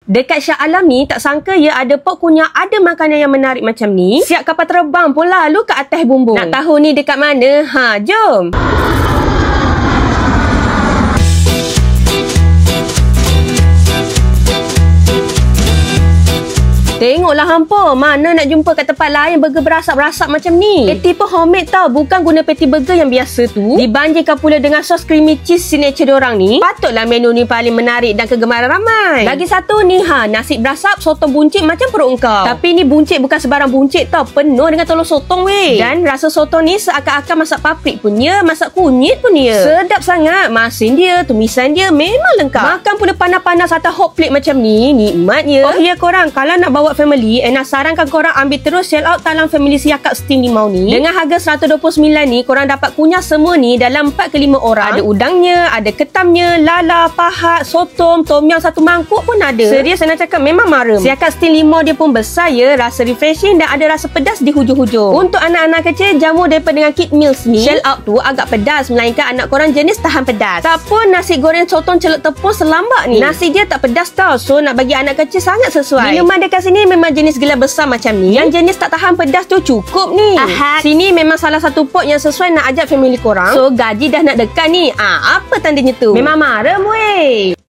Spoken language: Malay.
Dekat Shah Alam ni, tak sangka ya ada pok kunyah ada makanan yang menarik macam ni. Siap kapal terbang pula lu ke atas bumbung. Nak tahu ni dekat mana? Ha, jom! Tengoklah hampa, mana nak jumpa kat tempat lain burger berasap-berasap macam ni. Patty pun homemade tau, bukan guna patty burger yang biasa tu. Dibanjirkan pula dengan sos creamy cheese signature diorang ni. Patutlah menu ni paling menarik dan kegemaran ramai. Lagi satu ni nasi berasap sotong buncit macam perut engkau. Tapi ni buncit bukan sebarang buncit tau, penuh dengan telur sotong weh. Dan rasa sotong ni seakan-akan masak paprik punya, masak kunyit punya. Sedap sangat, masin dia, tumisan dia memang lengkap. Makan pula panas-panas atas hot plate macam ni, nikmatnya. Oh ya korang, kalau nak bawa family, nak sarankan korang ambil terus Shell Out Talam Family Siakap Steam Limau ni. Dengan harga RM129 ni, korang dapat kunyah semua ni dalam 4 ke 5 orang. Ada udangnya, ada ketamnya, lala, pahat, sotong, tom yum satu mangkuk pun ada. Serius saya nak cakap memang marem. Siakap Steam Limau dia pun besar ya, rasa refreshing dan ada rasa pedas di hujung-hujung. Untuk anak-anak kecil, jamu daripada dengan Kid Meals ni, Shell Out tu agak pedas, melainkan anak korang jenis tahan pedas. Tak pun nasi goreng sotong celup tepung selambak ni, nasi dia tak pedas tau, so nak bagi anak kecil sangat sesuai. Minuman dekat sini memang jenis gelas besar macam ni. Yang jenis tak tahan pedas tu cukup ni. Sini memang salah satu pot yang sesuai nak ajak family korang. So gaji dah nak dekat ni. Apa tandanya tu? Memang marem weh.